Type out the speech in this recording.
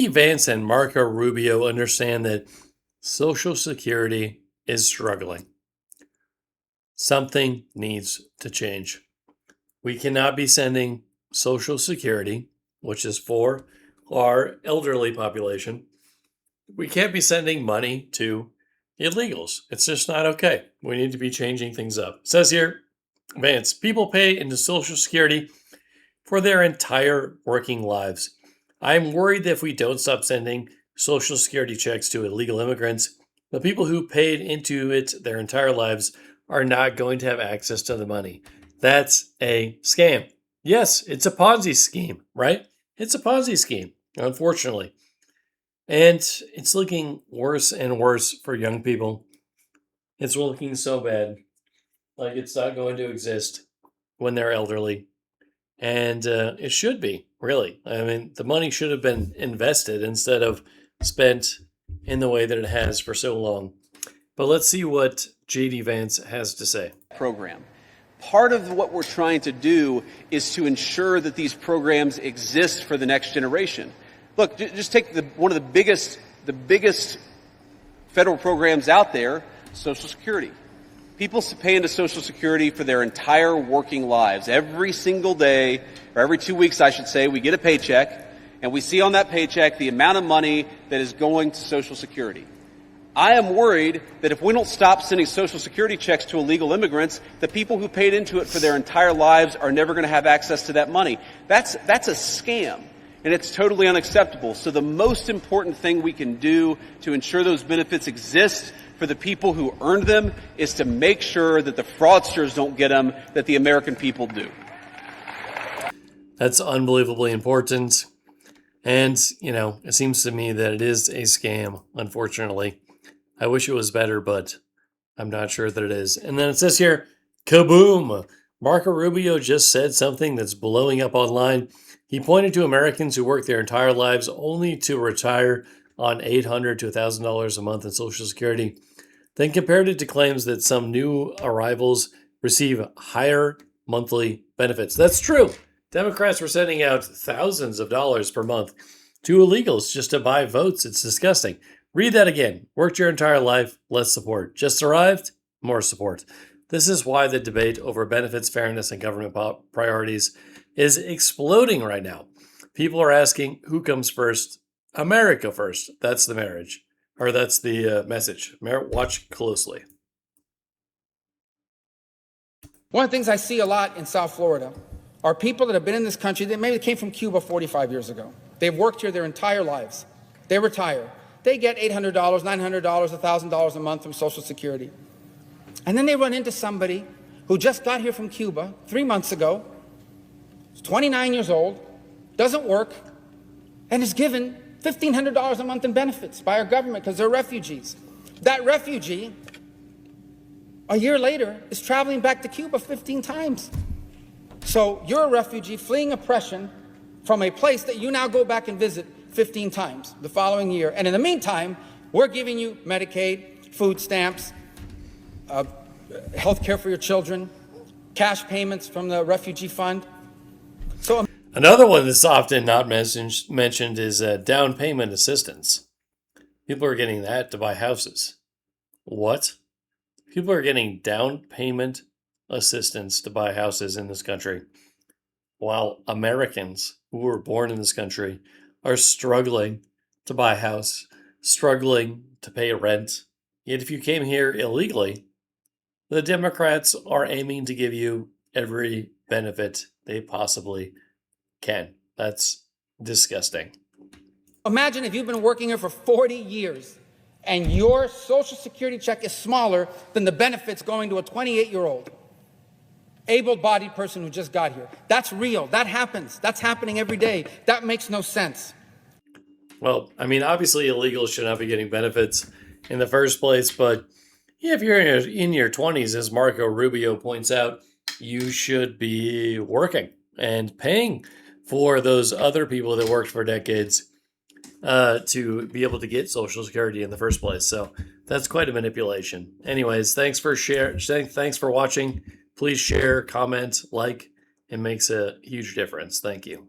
Vance and Marco Rubio understand that Social Security is struggling. Something needs to change. We cannot be sending Social Security, which is for our elderly population. We can't be sending money to illegals. It's just not okay. We need to be changing things up. It says here, Vance, people pay into Social Security for their entire working lives. I'm worried that if we don't stop sending Social Security checks to illegal immigrants, the people who paid into it their entire lives are not going to have access to the money. That's a scam. Yes, it's a Ponzi scheme, right? It's a Ponzi scheme, unfortunately. And it's looking worse and worse for young people. It's looking so bad. Like it's not going to exist when they're elderly. And it should be, really. I mean, the money should have been invested instead of spent in the way that it has for so long. But let's see what JD Vance has to say. Program. Part of what we're trying to do is to ensure that these programs exist for the next generation. Look, just take one of the biggest federal programs out there, Social Security. People pay into Social Security for their entire working lives. Every single day, or every 2 weeks, I should say, we get a paycheck, and we see on that paycheck the amount of money that is going to Social Security. I am worried that if we don't stop sending Social Security checks to illegal immigrants, the people who paid into it for their entire lives are never going to have access to that money. That's a scam, and it's totally unacceptable. So the most important thing we can do to ensure those benefits exist for the people who earned them is to make sure that the fraudsters don't get them, that the American people do. That's unbelievably important. And, it seems to me that it is a scam, unfortunately. I wish it was better, but I'm not sure that it is. And then it says here, kaboom! Marco Rubio just said something that's blowing up online. He pointed to Americans who work their entire lives only to retire on $800 to $1,000 a month in Social Security, then compared it to claims that some new arrivals receive higher monthly benefits. That's true. Democrats were sending out thousands of dollars per month to illegals just to buy votes. It's disgusting. Read that again. Worked your entire life, less support. Just arrived, more support. This is why the debate over benefits, fairness, and government priorities is exploding right now. People are asking who comes first. America first. That's the marriage. Or that's the message. Watch closely. One of the things I see a lot in South Florida are people that have been in this country that maybe came from Cuba 45 years ago. They've worked here their entire lives. They retire. They get $800, $900, $1,000 a month from Social Security. And then they run into somebody who just got here from Cuba 3 months ago, is 29 years old, doesn't work, and is given $1,500 a month in benefits by our government because they're refugees. That refugee, a year later, is traveling back to Cuba 15 times. So you're a refugee fleeing oppression from a place that you now go back and visit 15 times the following year. And in the meantime, we're giving you Medicaid, food stamps, health care for your children, cash payments from the refugee fund. So another one that's often not mentioned is down payment assistance. People are getting that to buy houses. What? People are getting down payment assistance to buy houses in this country, while Americans who were born in this country are struggling to buy a house, struggling to pay rent. Yet if you came here illegally, the Democrats are aiming to give you every benefit they possibly can. That's disgusting. Imagine if you've been working here for 40 years and your Social Security check is smaller than the benefits going to a 28-year-old able-bodied person who just got here. That's real. That happens. That's happening every day. That makes no sense. Well, I mean, obviously illegals should not be getting benefits in the first place, but if you're in your 20s, as Marco Rubio points out, you should be working and paying for those other people that worked for decades to be able to get Social Security in the first place. So that's quite a manipulation. Anyways, thanks for watching. Please share, comment, like. It makes a huge difference. Thank you.